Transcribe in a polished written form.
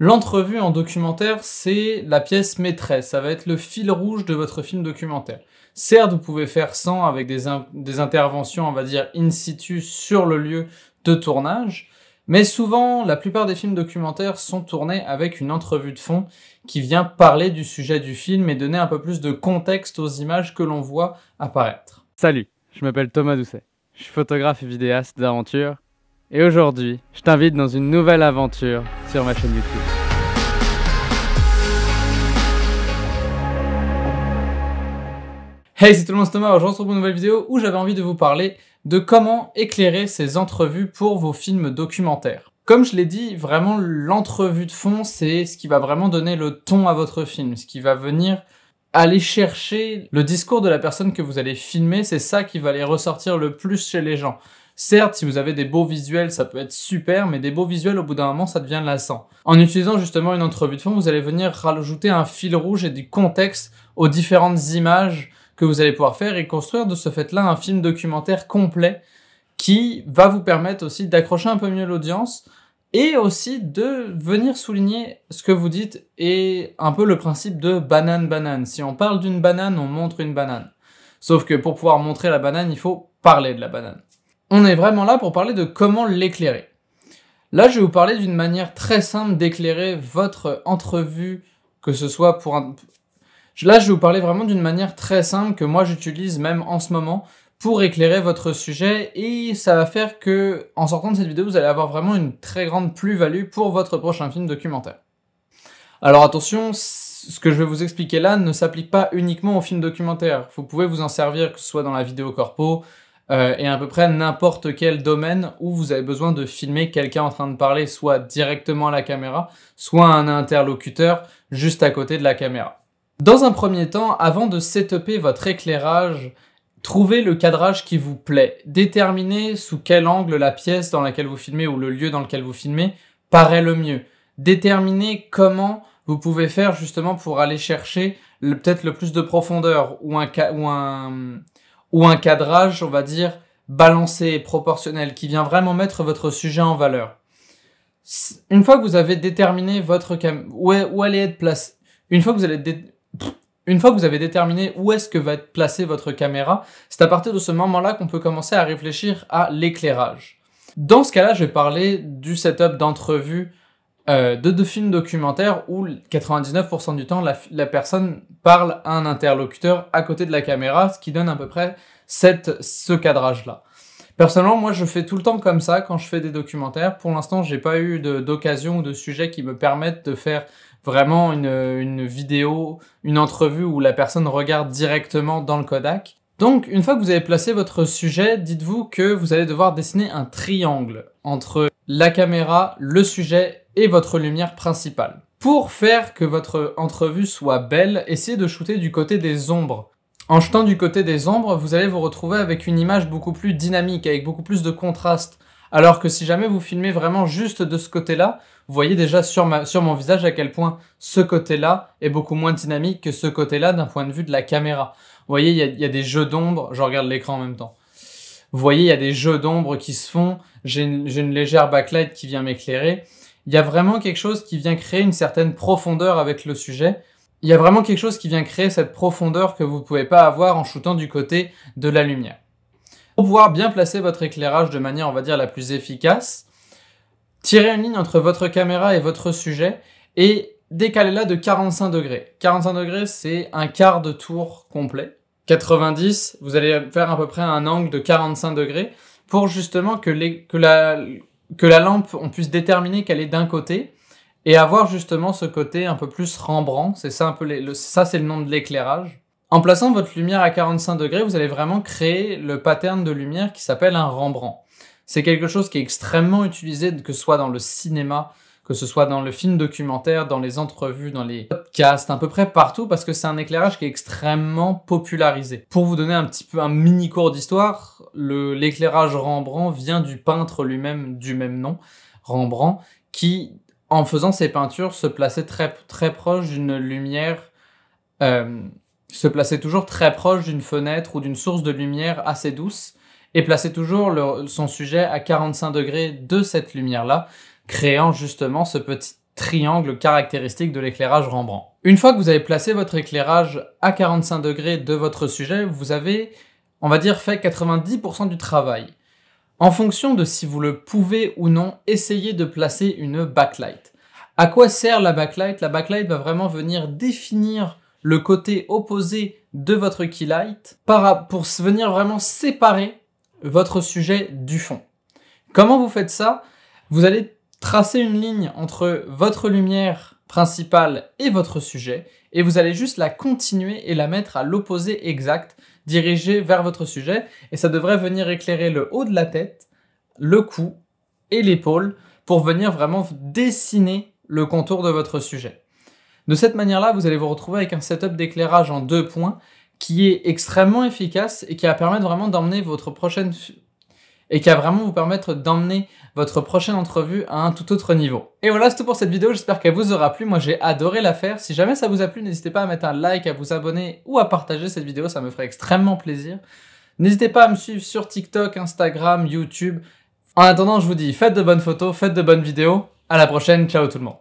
L'entrevue en documentaire, c'est la pièce maîtresse, ça va être le fil rouge de votre film documentaire. Certes, vous pouvez faire sans avec des interventions, on va dire, in situ sur le lieu de tournage, mais souvent, la plupart des films documentaires sont tournés avec une entrevue de fond qui vient parler du sujet du film et donner un peu plus de contexte aux images que l'on voit apparaître. Salut, je m'appelle Thomas Doucet, je suis photographe et vidéaste d'aventure, et aujourd'hui, je t'invite dans une nouvelle aventure sur ma chaîne YouTube. Hey, c'est tout le monde, c'est Thomas. Aujourd'hui, on se retrouve pour une nouvelle vidéo où j'avais envie de vous parler de comment éclairer ces entrevues pour vos films documentaires. Comme je l'ai dit, vraiment, l'entrevue de fond, c'est ce qui va vraiment donner le ton à votre film, ce qui va venir aller chercher le discours de la personne que vous allez filmer, c'est ça qui va aller ressortir le plus chez les gens. Certes, si vous avez des beaux visuels, ça peut être super, mais des beaux visuels, au bout d'un moment, ça devient lassant. En utilisant justement une entrevue de fond, vous allez venir rajouter un fil rouge et du contexte aux différentes images que vous allez pouvoir faire et construire de ce fait-là un film documentaire complet qui va vous permettre aussi d'accrocher un peu mieux l'audience et aussi de venir souligner ce que vous dites et un peu le principe de banane-banane. Si on parle d'une banane, on montre une banane. Sauf que pour pouvoir montrer la banane, il faut parler de la banane. On est vraiment là pour parler de comment l'éclairer. Là, je vais vous parler d'une manière très simple d'éclairer votre entrevue, que ce soit pour un... Là, je vais vous parler vraiment d'une manière très simple que moi j'utilise même en ce moment pour éclairer votre sujet et ça va faire que, en sortant de cette vidéo, vous allez avoir vraiment une très grande plus-value pour votre prochain film documentaire. Alors attention, ce que je vais vous expliquer là ne s'applique pas uniquement aux films documentaires. Vous pouvez vous en servir, que ce soit dans la vidéo corpo, et à peu près n'importe quel domaine où vous avez besoin de filmer quelqu'un en train de parler, soit directement à la caméra, soit un interlocuteur juste à côté de la caméra. Dans un premier temps, avant de setuper votre éclairage, trouvez le cadrage qui vous plaît. Déterminez sous quel angle la pièce dans laquelle vous filmez ou le lieu dans lequel vous filmez paraît le mieux. Déterminez comment vous pouvez faire justement pour aller chercher peut-être le plus de profondeur ou un cadrage, on va dire, balancé, proportionnel, qui vient vraiment mettre votre sujet en valeur. Une fois que vous avez déterminé votre où elle est placée, une fois que vous avez déterminé où est-ce que va être placée votre caméra, c'est à partir de ce moment-là qu'on peut commencer à réfléchir à l'éclairage. Dans ce cas-là, je vais parler du setup d'entrevue de films documentaires où 99% du temps, la personne parle à un interlocuteur à côté de la caméra, ce qui donne à peu près ce cadrage-là. Personnellement, moi, je fais tout le temps comme ça quand je fais des documentaires. Pour l'instant, j'ai pas eu d'occasion ou de sujet qui me permettent de faire vraiment une vidéo, une entrevue où la personne regarde directement dans le Kodak. Donc, une fois que vous avez placé votre sujet, dites-vous que vous allez devoir dessiner un triangle entre la caméra, le sujet et votre lumière principale. Pour faire que votre entrevue soit belle, essayez de shooter du côté des ombres. En shootant du côté des ombres, vous allez vous retrouver avec une image beaucoup plus dynamique, avec beaucoup plus de contraste. Alors que si jamais vous filmez vraiment juste de ce côté-là, vous voyez déjà sur mon visage à quel point ce côté-là est beaucoup moins dynamique que ce côté-là d'un point de vue de la caméra. Vous voyez, il y a des jeux d'ombre, je regarde l'écran en même temps. Vous voyez, il y a des jeux d'ombre qui se font, j'ai une légère backlight qui vient m'éclairer. Il y a vraiment quelque chose qui vient créer une certaine profondeur avec le sujet. Il y a vraiment quelque chose qui vient créer cette profondeur que vous ne pouvez pas avoir en shootant du côté de la lumière. Pour pouvoir bien placer votre éclairage de manière, on va dire, la plus efficace, tirez une ligne entre votre caméra et votre sujet et décalez-la de 45 degrés. 45 degrés, c'est un quart de tour complet. 90, vous allez faire à peu près un angle de 45 degrés pour justement que la lampe, on puisse déterminer qu'elle est d'un côté et avoir justement ce côté un peu plus Rembrandt. C'est ça un peu ça, c'est le nom de l'éclairage. En plaçant votre lumière à 45 degrés, vous allez vraiment créer le pattern de lumière qui s'appelle un Rembrandt. C'est quelque chose qui est extrêmement utilisé, que ce soit dans le cinéma, que ce soit dans le film documentaire, dans les entrevues, dans les podcasts, à peu près partout, parce que c'est un éclairage qui est extrêmement popularisé. Pour vous donner un petit peu un mini cours d'histoire, l'éclairage Rembrandt vient du peintre lui-même du même nom, Rembrandt, qui, en faisant ses peintures, se plaçait très proche d'une lumière, se plaçait toujours très proche d'une fenêtre ou d'une source de lumière assez douce et plaçait toujours son sujet à 45 degrés de cette lumière-là, créant justement ce petit triangle caractéristique de l'éclairage Rembrandt. Une fois que vous avez placé votre éclairage à 45 degrés de votre sujet, vous avez, on va dire, fait 90% du travail. En fonction de si vous le pouvez ou non, essayez de placer une backlight. À quoi sert la backlight? La backlight va vraiment venir définir le côté opposé de votre keylight pour venir vraiment séparer votre sujet du fond. Comment vous faites ça? Vous allez tracer une ligne entre votre lumière principale et votre sujet et vous allez juste la continuer et la mettre à l'opposé exact, dirigée vers votre sujet, et ça devrait venir éclairer le haut de la tête, le cou et l'épaule pour venir vraiment dessiner le contour de votre sujet. De cette manière-là, vous allez vous retrouver avec un setup d'éclairage en 2 points qui est extrêmement efficace et qui va permettre vraiment d'emmener votre prochaine entrevue à un tout autre niveau. Et voilà, c'est tout pour cette vidéo, j'espère qu'elle vous aura plu. Moi, j'ai adoré la faire. Si jamais ça vous a plu, n'hésitez pas à mettre un like, à vous abonner ou à partager cette vidéo, ça me ferait extrêmement plaisir. N'hésitez pas à me suivre sur TikTok, Instagram, YouTube. En attendant, je vous dis, faites de bonnes photos, faites de bonnes vidéos. À la prochaine, ciao tout le monde.